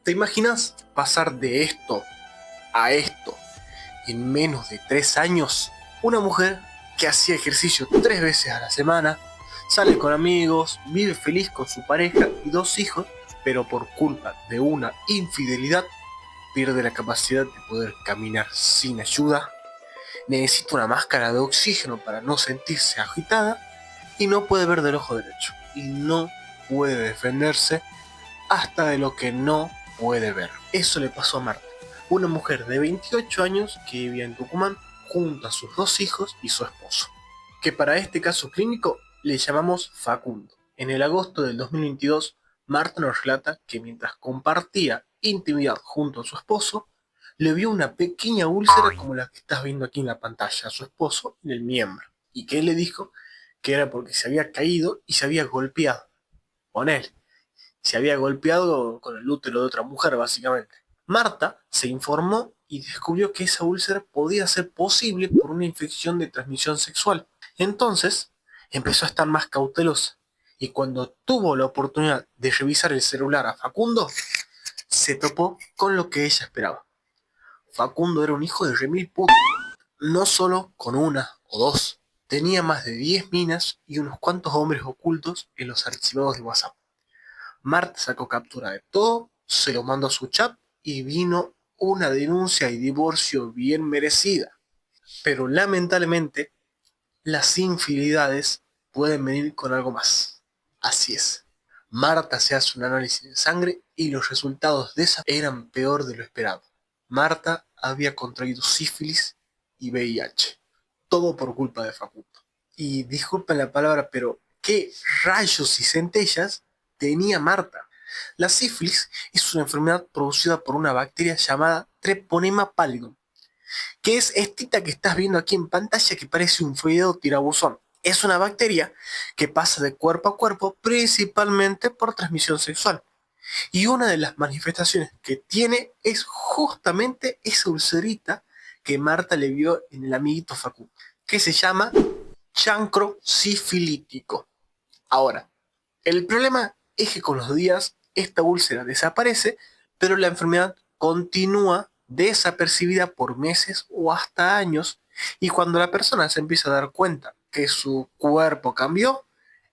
¿Te imaginas pasar de esto a esto en menos de 3 años? Una mujer que hacía ejercicio 3 veces a la semana, sale con amigos, vive feliz con su pareja y 2 hijos, pero por culpa de una infidelidad pierde la capacidad de poder caminar sin ayuda, necesita una máscara de oxígeno para no sentirse agitada y no puede ver del ojo derecho y no puede defenderse hasta de lo que no puede ver. Eso le pasó a Marta, una mujer de 28 años que vivía en Tucumán junto a sus 2 hijos y su esposo, que para este caso clínico le llamamos Facundo. En el agosto del 2022, Marta nos relata que mientras compartía intimidad junto a su esposo, le vio una pequeña úlcera como la que estás viendo aquí en la pantalla a su esposo en el miembro, y que él le dijo que era porque se había caído y se había golpeado con él. Se había golpeado con el útero de otra mujer, básicamente. Marta se informó y descubrió que esa úlcera podía ser posible por una infección de transmisión sexual. Entonces, empezó a estar más cautelosa. Y cuando tuvo la oportunidad de revisar el celular a Facundo, se topó con lo que ella esperaba. Facundo era un hijo de remil puta. No solo con una o dos. Tenía más de 10 minas y unos cuantos hombres ocultos en los archivados de WhatsApp. Marta sacó captura de todo, se lo mandó a su chat y vino una denuncia y divorcio bien merecida. Pero lamentablemente, las infidelidades pueden venir con algo más. Así es. Marta se hace un análisis de sangre y los resultados de esa eran peor de lo esperado. Marta había contraído sífilis y VIH. Todo por culpa de Facundo. Y disculpen la palabra, pero ¿qué rayos y centellas tenía Marta? La sífilis es una enfermedad producida por una bacteria llamada Treponema pallidum, que es esta que estás viendo aquí en pantalla que parece un fideo tirabuzón. Es una bacteria que pasa de cuerpo a cuerpo principalmente por transmisión sexual. Y una de las manifestaciones que tiene es justamente esa ulcerita que Marta le vio en el amiguito Facundo, que se llama chancro sifilítico. Ahora, el problema es que con los días esta úlcera desaparece, pero la enfermedad continúa desapercibida por meses o hasta años, y cuando la persona se empieza a dar cuenta que su cuerpo cambió,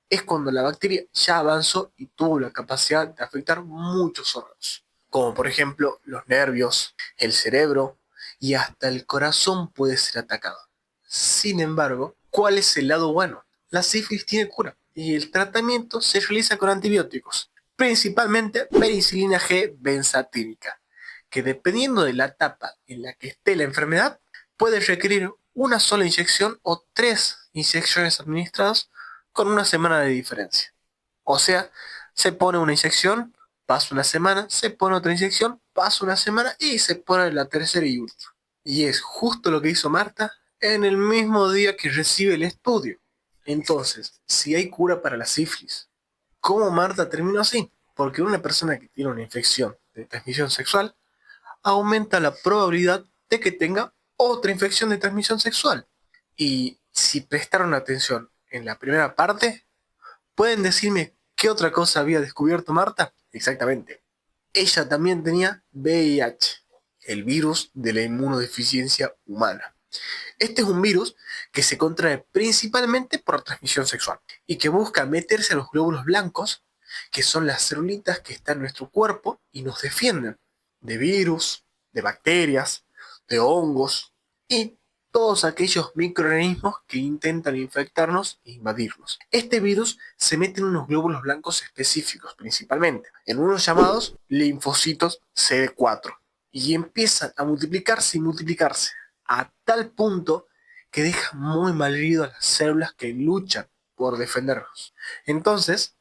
es cuando la bacteria ya avanzó y tuvo la capacidad de afectar muchos órganos, como por ejemplo los nervios, el cerebro y hasta el corazón puede ser atacado. Sin embargo, ¿cuál es el lado bueno? La sífilis tiene cura y el tratamiento se realiza con antibióticos, principalmente penicilina G benzatínica, que dependiendo de la etapa en la que esté la enfermedad, puede requerir una sola inyección o 3 inyecciones administradas con una semana de diferencia. O sea, se pone una inyección, pasa una semana, se pone otra inyección, pasa una semana y se pone la tercera y última. Y es justo lo que hizo Marta en el mismo día que recibe el estudio. Entonces, si hay cura para la sífilis, ¿cómo Marta terminó así? Porque una persona que tiene una infección de transmisión sexual aumenta la probabilidad de que tenga otra infección de transmisión sexual. Y si prestaron atención en la primera parte, ¿pueden decirme qué otra cosa había descubierto Marta? Exactamente. Ella también tenía VIH, el virus de la inmunodeficiencia humana. Este es un virus que se contrae principalmente por transmisión sexual y que busca meterse a los glóbulos blancos, que son las celulitas que están en nuestro cuerpo y nos defienden de virus, de bacterias, de hongos y todos aquellos microorganismos que intentan infectarnos e invadirnos. Este virus se mete en unos glóbulos blancos específicos, principalmente, en unos llamados linfocitos CD4, y empiezan a multiplicarse y multiplicarse, a tal punto que deja muy mal herido a las células que luchan por defendernos. Entonces,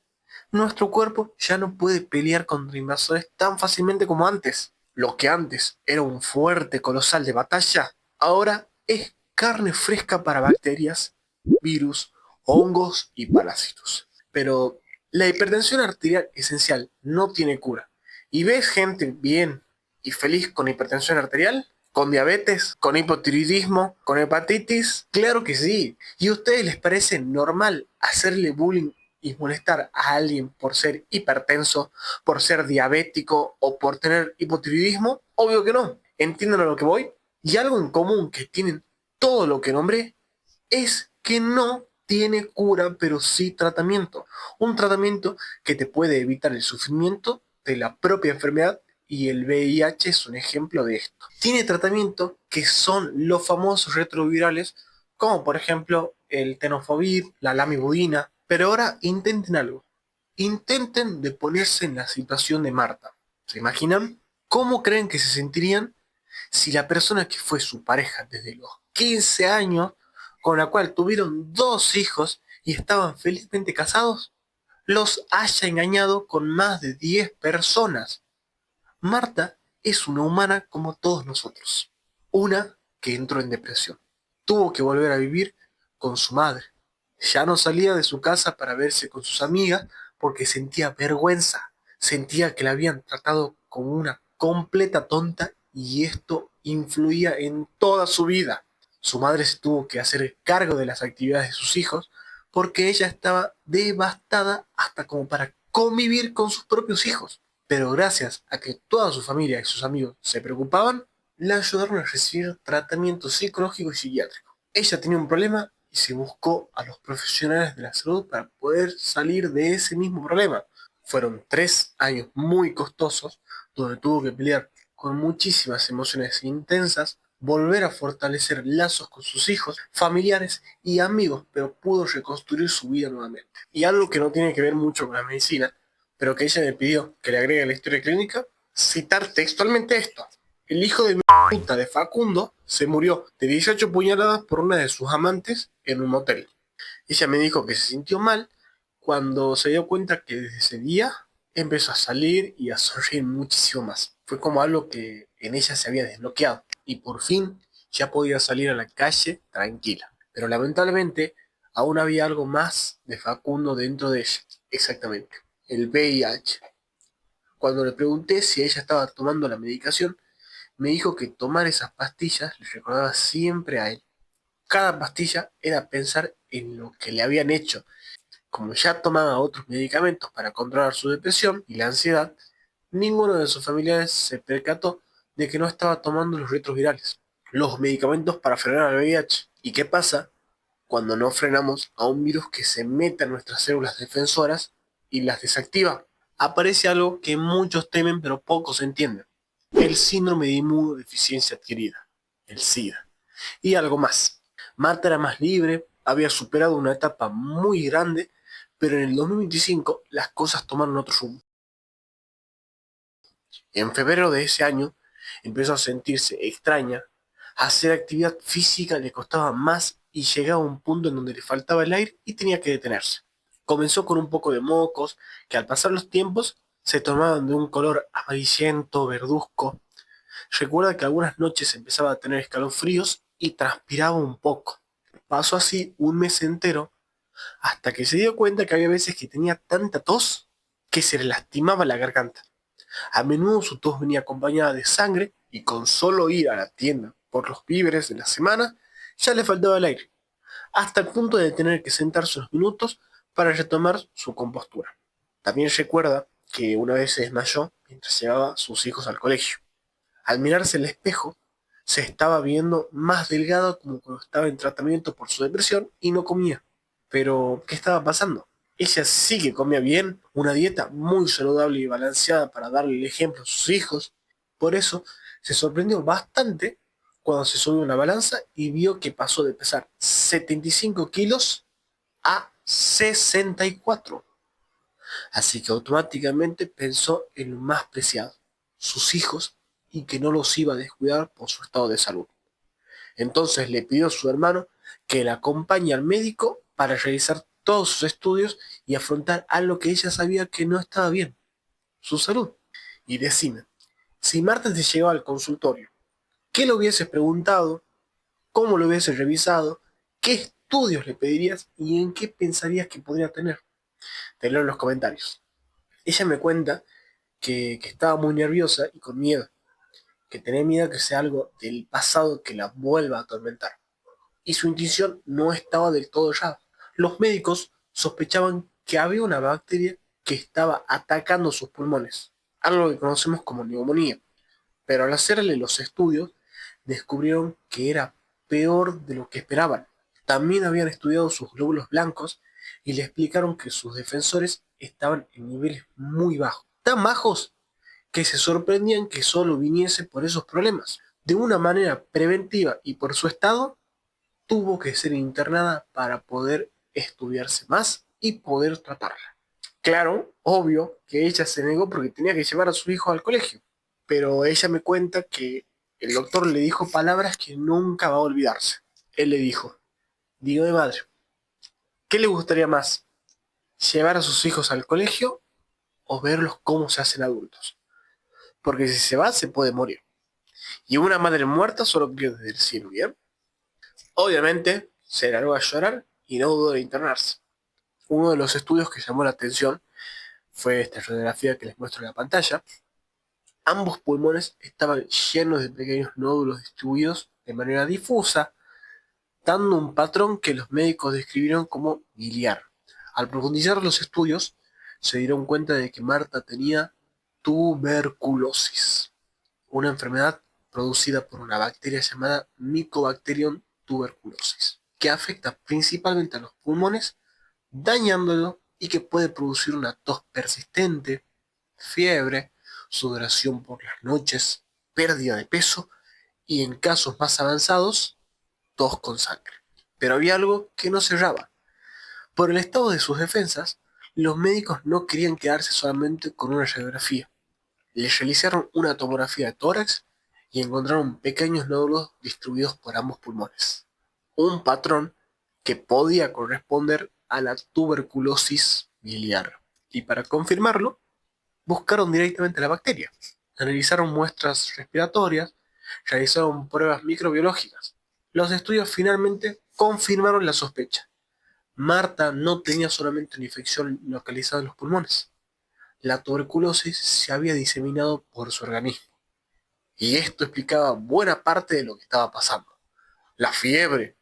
nuestro cuerpo ya no puede pelear contra invasores tan fácilmente como antes. Lo que antes era un fuerte colosal de batalla, ahora es carne fresca para bacterias, virus, hongos y parásitos. Pero la hipertensión arterial esencial no tiene cura. ¿Y ves gente bien y feliz con hipertensión arterial? ¿Con diabetes? ¿Con hipotiroidismo? ¿Con hepatitis? Claro que sí. ¿Y a ustedes les parece normal hacerle bullying y molestar a alguien por ser hipertenso, por ser diabético o por tener hipotiroidismo? Obvio que no. ¿Entienden a lo que voy? Y algo en común que tienen todo lo que nombré es que no tiene cura, pero sí tratamiento. Un tratamiento que te puede evitar el sufrimiento de la propia enfermedad, y el VIH es un ejemplo de esto. Tiene tratamiento que son los famosos retrovirales, como por ejemplo el tenofovir, la lamivudina. Pero ahora intenten algo. Intenten de ponerse en la situación de Marta. ¿Se imaginan? ¿Cómo creen que se sentirían si la persona que fue su pareja desde los 15 años, con la cual tuvieron 2 hijos y estaban felizmente casados, los haya engañado con más de 10 personas? Marta es una humana como todos nosotros. Una que entró en depresión. Tuvo que volver a vivir con su madre. Ya no salía de su casa para verse con sus amigas porque sentía vergüenza. Sentía que la habían tratado como una completa tonta y esto influía en toda su vida. Su madre se tuvo que hacer cargo de las actividades de sus hijos porque ella estaba devastada hasta como para convivir con sus propios hijos. Pero gracias a que toda su familia y sus amigos se preocupaban, la ayudaron a recibir tratamiento psicológico y psiquiátrico. Ella tenía un problema y se buscó a los profesionales de la salud para poder salir de ese mismo problema. Fueron 3 años muy costosos donde tuvo que pelear con muchísimas emociones intensas, volver a fortalecer lazos con sus hijos, familiares y amigos, pero pudo reconstruir su vida nuevamente. Y algo que no tiene que ver mucho con la medicina, pero que ella me pidió que le agregue a la historia clínica, citar textualmente esto. El hijo de mi puta de Facundo se murió de 18 puñaladas por una de sus amantes en un motel. Ella me dijo que se sintió mal cuando se dio cuenta que desde ese día empezó a salir y a sonreír muchísimo más. Fue como algo que en ella se había desbloqueado y por fin ya podía salir a la calle tranquila. Pero lamentablemente aún había algo más de Facundo dentro de ella. Exactamente, el VIH. Cuando le pregunté si ella estaba tomando la medicación, me dijo que tomar esas pastillas le recordaba siempre a él. Cada pastilla era pensar en lo que le habían hecho. Como ya tomaba otros medicamentos para controlar su depresión y la ansiedad, ninguno de sus familiares se percató de que no estaba tomando los retrovirales, los medicamentos para frenar al VIH. ¿Y qué pasa cuando no frenamos a un virus que se mete en nuestras células defensoras y las desactiva? Aparece algo que muchos temen pero pocos entienden: el síndrome de inmunodeficiencia adquirida, el SIDA. Y algo más. Marta era más libre, había superado una etapa muy grande, pero en el 2025 las cosas tomaron otro rumbo. En febrero de ese año empezó a sentirse extraña, hacer actividad física le costaba más y llegaba a un punto en donde le faltaba el aire y tenía que detenerse. Comenzó con un poco de mocos que al pasar los tiempos se tornaban de un color amarillento, verduzco. Recuerda que algunas noches empezaba a tener escalofríos y transpiraba un poco. Pasó así un mes entero hasta que se dio cuenta que había veces que tenía tanta tos que se le lastimaba la garganta. A menudo su tos venía acompañada de sangre y con solo ir a la tienda por los víveres de la semana ya le faltaba el aire, hasta el punto de tener que sentarse unos minutos para retomar su compostura. También recuerda que una vez se desmayó mientras llevaba a sus hijos al colegio. Al mirarse el espejo, se estaba viendo más delgada como cuando estaba en tratamiento por su depresión y no comía. Pero, ¿qué estaba pasando? Ella sí que comía bien, una dieta muy saludable y balanceada para darle el ejemplo a sus hijos. Por eso, se sorprendió bastante cuando se subió a una balanza y vio que pasó de pesar 75 kilos a 64. Así que automáticamente pensó en lo más preciado, sus hijos, y que no los iba a descuidar por su estado de salud. Entonces le pidió a su hermano que la acompañe al médico para realizar todos sus estudios y afrontar algo que ella sabía que no estaba bien: su salud. Y decime, si Marta te llegaba al consultorio, ¿qué le hubieses preguntado? ¿Cómo lo hubieses revisado? ¿Qué estudios le pedirías y en qué pensarías que podría tener? Te leo en los comentarios. Ella me cuenta que estaba muy nerviosa y con miedo, que tenía miedo que sea algo del pasado que la vuelva a atormentar. Y su intuición no estaba del todo errada. Los médicos sospechaban que había una bacteria que estaba atacando sus pulmones, algo que conocemos como neumonía. Pero al hacerle los estudios, descubrieron que era peor de lo que esperaban. También habían estudiado sus glóbulos blancos y le explicaron que sus defensores estaban en niveles muy bajos, tan bajos que se sorprendían que solo viniese por esos problemas. De una manera preventiva y por su estado, tuvo que ser internada para poder estudiarse más y poder tratarla. Claro, obvio que ella se negó porque tenía que llevar a su hijo al colegio, pero ella me cuenta que el doctor le dijo palabras que nunca va a olvidarse. Él le dijo: dígame, madre, ¿qué le gustaría más? ¿Llevar a sus hijos al colegio o verlos cómo se hacen adultos? Porque si se va, se puede morir. Y una madre muerta solo pierde del cielo, ¿bien? Obviamente, se largó a llorar y no dudó de internarse. Uno de los estudios que llamó la atención fue esta radiografía que les muestro en la pantalla. Ambos pulmones estaban llenos de pequeños nódulos distribuidos de manera difusa, dando un patrón que los médicos describieron como biliar. Al profundizar los estudios, se dieron cuenta de que Marta tenía tuberculosis, una enfermedad producida por una bacteria llamada Mycobacterium tuberculosis, que afecta principalmente a los pulmones, dañándolo, y que puede producir una tos persistente, fiebre, sudoración por las noches, pérdida de peso y, en casos más avanzados, tos con sangre. Pero había algo que no cerraba. Por el estado de sus defensas, los médicos no querían quedarse solamente con una radiografía. Les realizaron una tomografía de tórax y encontraron pequeños nódulos distribuidos por ambos pulmones. Un patrón que podía corresponder a la tuberculosis biliar. Y para confirmarlo, buscaron directamente la bacteria. Analizaron muestras respiratorias, realizaron pruebas microbiológicas. Los estudios finalmente confirmaron la sospecha. Marta no tenía solamente una infección localizada en los pulmones. La tuberculosis se había diseminado por su organismo. Y esto explicaba buena parte de lo que estaba pasando. La fiebre,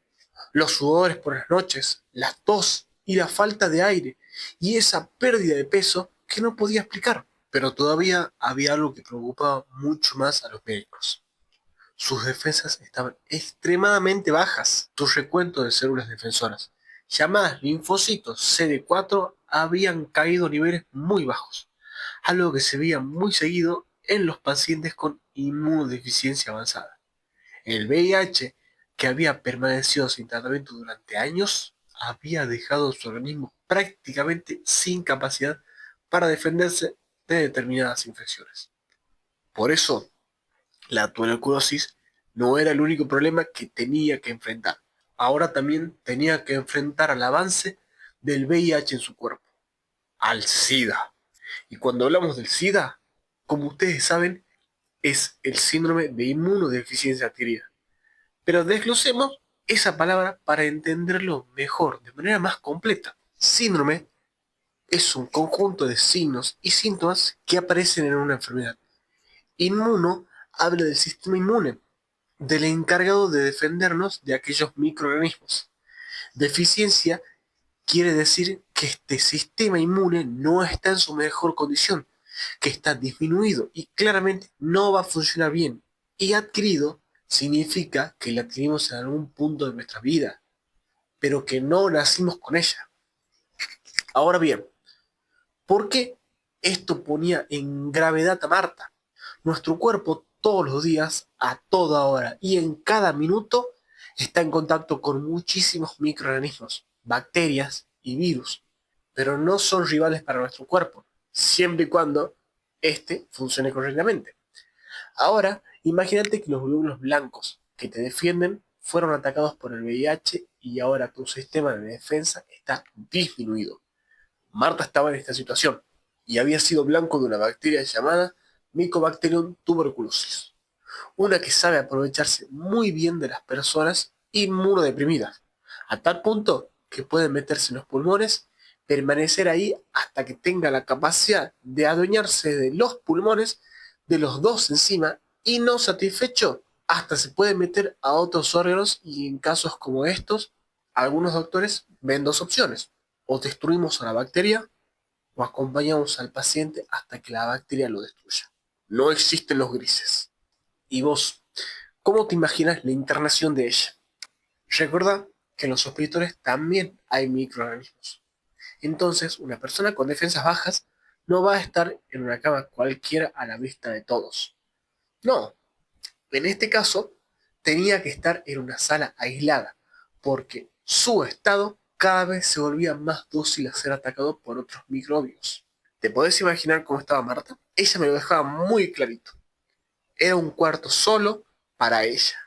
los sudores por las noches, la tos y la falta de aire, y esa pérdida de peso que no podía explicar. Pero todavía había algo que preocupaba mucho más a los médicos. Sus defensas estaban extremadamente bajas. Su recuento de células defensoras, llamadas linfocitos CD4, habían caído a niveles muy bajos, algo que se veía muy seguido en los pacientes con inmunodeficiencia avanzada. El VIH, que había permanecido sin tratamiento durante años, había dejado su organismo prácticamente sin capacidad para defenderse de determinadas infecciones. Por eso, la tuberculosis no era el único problema que tenía que enfrentar. Ahora también tenía que enfrentar al avance del VIH en su cuerpo, al SIDA. Y cuando hablamos del SIDA, como ustedes saben, es el síndrome de inmunodeficiencia adquirida. Pero desglosemos esa palabra para entenderlo mejor, de manera más completa. Síndrome es un conjunto de signos y síntomas que aparecen en una enfermedad. Inmuno habla del sistema inmune, del encargado de defendernos de aquellos microorganismos. Deficiencia quiere decir que este sistema inmune no está en su mejor condición, que está disminuido y claramente no va a funcionar bien. Y adquirido significa que la adquirimos en algún punto de nuestra vida, pero que no nacimos con ella. Ahora bien, ¿por qué esto ponía en gravedad a Marta? Nuestro cuerpo todos los días, a toda hora y en cada minuto, está en contacto con muchísimos microorganismos, bacterias y virus, pero no son rivales para nuestro cuerpo, siempre y cuando éste funcione correctamente. Ahora, imagínate que los glóbulos blancos que te defienden fueron atacados por el VIH y ahora tu sistema de defensa está disminuido. Marta estaba en esta situación y había sido blanco de una bacteria llamada Mycobacterium tuberculosis, una que sabe aprovecharse muy bien de las personas inmunodeprimidas, a tal punto que puede meterse en los pulmones, permanecer ahí hasta que tenga la capacidad de adueñarse de los pulmones, de los dos encima, y no satisfecho, hasta se puede meter a otros órganos, y en casos como estos, algunos doctores ven dos opciones: O destruimos a la bacteria o acompañamos al paciente hasta que la bacteria lo destruya. No existen los grises. ¿Y vos, cómo te imaginas la internación de ella? Recuerda que en los hospitales también hay microorganismos. Entonces, una persona con defensas bajas no va a estar en una cama cualquiera a la vista de todos. No, en este caso tenía que estar en una sala aislada, porque su estado cada vez se volvía más dócil a ser atacado por otros microbios. ¿Te podés imaginar cómo estaba Marta? Ella me lo dejaba muy clarito. Era un cuarto solo para ella.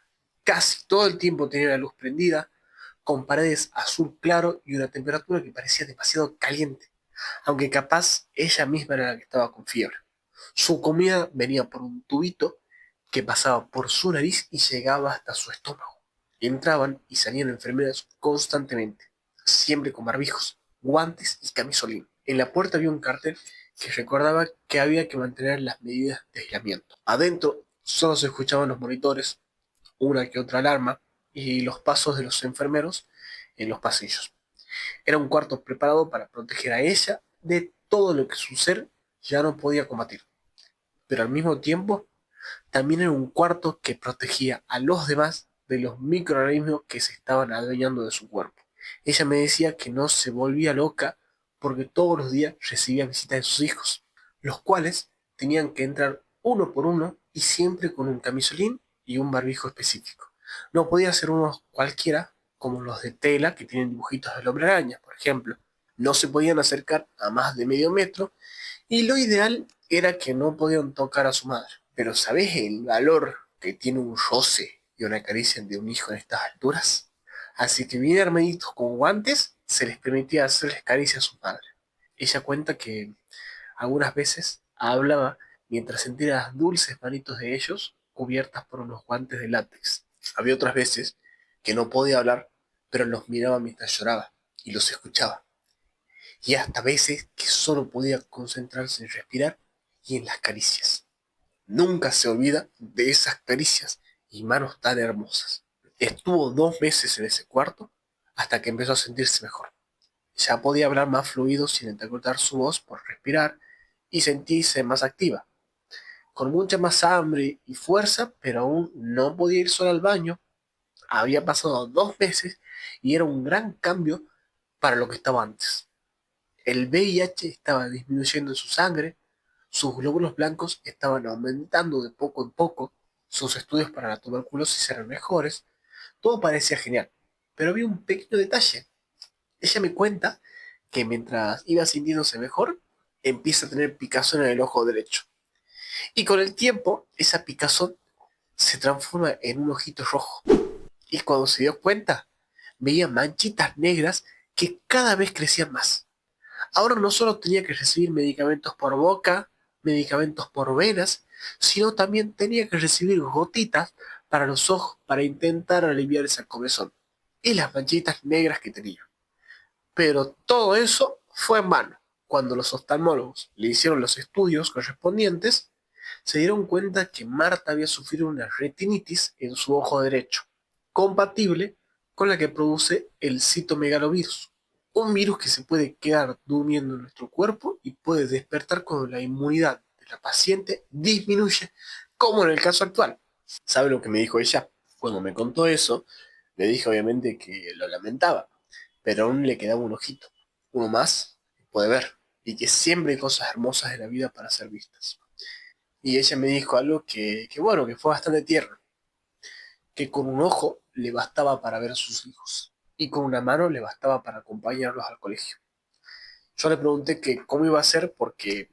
Casi todo el tiempo tenía la luz prendida, con paredes azul claro y una temperatura que parecía demasiado caliente, aunque capaz ella misma era la que estaba con fiebre. Su comida venía por un tubito que pasaba por su nariz y llegaba hasta su estómago. Entraban y salían enfermeras constantemente, siempre con barbijos, guantes y camisolín. En la puerta había un cartel que recordaba que había que mantener las medidas de aislamiento. Adentro solo se escuchaban los monitores, una que otra alarma y los pasos de los enfermeros en los pasillos. Era un cuarto preparado para proteger a ella de todo lo que su ser ya no podía combatir. Pero al mismo tiempo, también era un cuarto que protegía a los demás de los microorganismos que se estaban adueñando de su cuerpo. Ella me decía que no se volvía loca porque todos los días recibía visitas de sus hijos, los cuales tenían que entrar uno por uno y siempre con un camisolín y un barbijo específico. No podía ser uno cualquiera, como los de tela que tienen dibujitos del hombre araña, por ejemplo. No se podían acercar a más de medio metro y lo ideal era que no podían tocar a su madre. Pero ¿sabés el valor que tiene un roce y una caricia de un hijo en estas alturas? Así que bien armaditos con guantes, se les permitía hacerles caricias a su madre. Ella cuenta que algunas veces hablaba mientras sentía las dulces manitos de ellos cubiertas por unos guantes de látex. Había otras veces que no podía hablar, pero los miraba mientras lloraba y los escuchaba. Y hasta veces que solo podía concentrarse en respirar y en las caricias. Nunca se olvida de esas caricias y manos tan hermosas. Estuvo 2 meses en ese cuarto hasta que empezó a sentirse mejor. Ya podía hablar más fluido sin entrecortar su voz por respirar y sentirse más activa, con mucha más hambre y fuerza, pero aún no podía ir sola al baño. Había pasado 2 meses y era un gran cambio para lo que estaba antes. El VIH estaba disminuyendo en su sangre, sus glóbulos blancos estaban aumentando de poco en poco, sus estudios para la tuberculosis eran mejores, todo parecía genial. Pero había un pequeño detalle. Ella me cuenta que mientras iba sintiéndose mejor, empieza a tener picazón en el ojo derecho. Y con el tiempo, esa picazón se transforma en un ojito rojo. Y cuando se dio cuenta, veía manchitas negras que cada vez crecían más. Ahora no solo tenía que recibir medicamentos por boca, medicamentos por venas, sino también tenía que recibir gotitas para los ojos para intentar aliviar esa comezón y las manchitas negras que tenía. Pero todo eso fue en vano. Cuando los oftalmólogos le hicieron los estudios correspondientes, se dieron cuenta que Marta había sufrido una retinitis en su ojo derecho, compatible con la que produce el citomegalovirus, un virus que se puede quedar durmiendo en nuestro cuerpo y puede despertar cuando la inmunidad de la paciente disminuye, como en el caso actual. ¿Sabe lo que me dijo ella? Cuando me contó eso, le dije obviamente que lo lamentaba, pero aún le quedaba un ojito, uno más que puede ver, y que siempre hay cosas hermosas de la vida para ser vistas. Y ella me dijo algo que bueno, que fue bastante tierno, que con un ojo le bastaba para ver a sus hijos, y con una mano le bastaba para acompañarlos al colegio. Yo le pregunté que cómo iba a ser porque,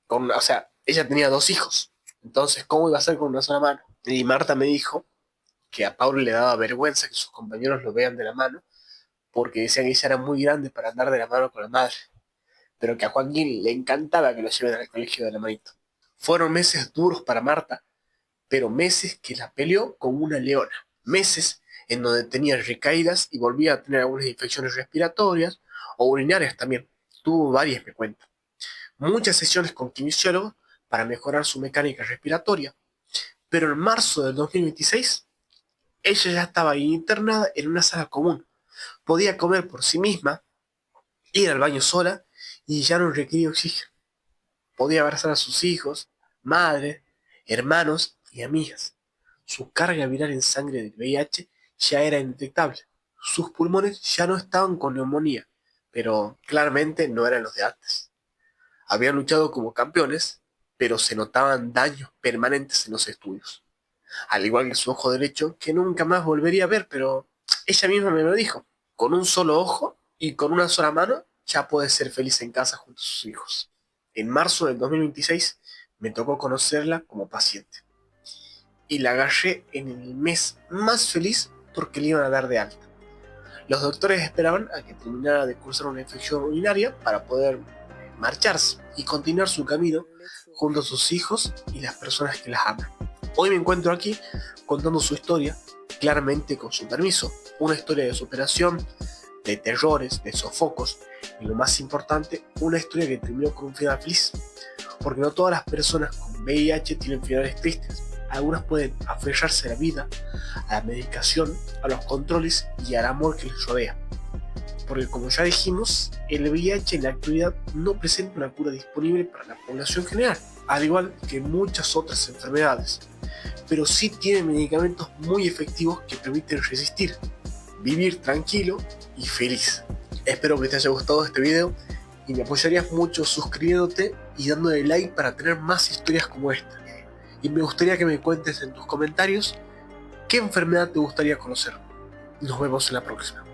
o sea, ella tenía 2 hijos, entonces cómo iba a ser con una sola mano. Y Marta me dijo que a Pablo le daba vergüenza que sus compañeros lo vean de la mano, porque decían que ella era muy grande para andar de la mano con la madre, pero que a Joaquín le encantaba que lo lleven al colegio de la manito. Fueron meses duros para Marta, pero meses que la peleó como una leona. Meses en donde tenía recaídas y volvía a tener algunas infecciones respiratorias o urinarias también. Tuvo varias, me cuenta. Muchas sesiones con kinesiólogos para mejorar su mecánica respiratoria. Pero en marzo del 2026, ella ya estaba internada en una sala común. Podía comer por sí misma, ir al baño sola y ya no requería oxígeno. Podía abrazar a sus hijos, madre, hermanos y amigas. Su carga viral en sangre del VIH ya era indetectable. Sus pulmones ya no estaban con neumonía, pero claramente no eran los de antes. Habían luchado como campeones, pero se notaban daños permanentes en los estudios. Al igual que su ojo derecho, que nunca más volvería a ver, pero ella misma me lo dijo. Con un solo ojo y con una sola mano, ya puede ser feliz en casa junto a sus hijos. En marzo del 2026 me tocó conocerla como paciente. Y la agarré en el mes más feliz porque le iban a dar de alta. Los doctores esperaban a que terminara de cursar una infección urinaria para poder marcharse y continuar su camino junto a sus hijos y las personas que las aman. Hoy me encuentro aquí contando su historia, claramente con su permiso, una historia de superación, de terrores, de sofocos y lo más importante, una historia que terminó con un final feliz. Porque no todas las personas con VIH tienen finales tristes. Algunas pueden aferrarse a la vida, a la medicación, a los controles y al amor que les rodea. Porque como ya dijimos, el VIH en la actualidad no presenta una cura disponible para la población general, al igual que muchas otras enfermedades, pero sí tiene medicamentos muy efectivos que permiten resistir, vivir tranquilo y feliz. Espero que te haya gustado este video y me apoyarías mucho suscribiéndote y dándole like para tener más historias como esta. Y me gustaría que me cuentes en tus comentarios qué enfermedad te gustaría conocer. Nos vemos en la próxima.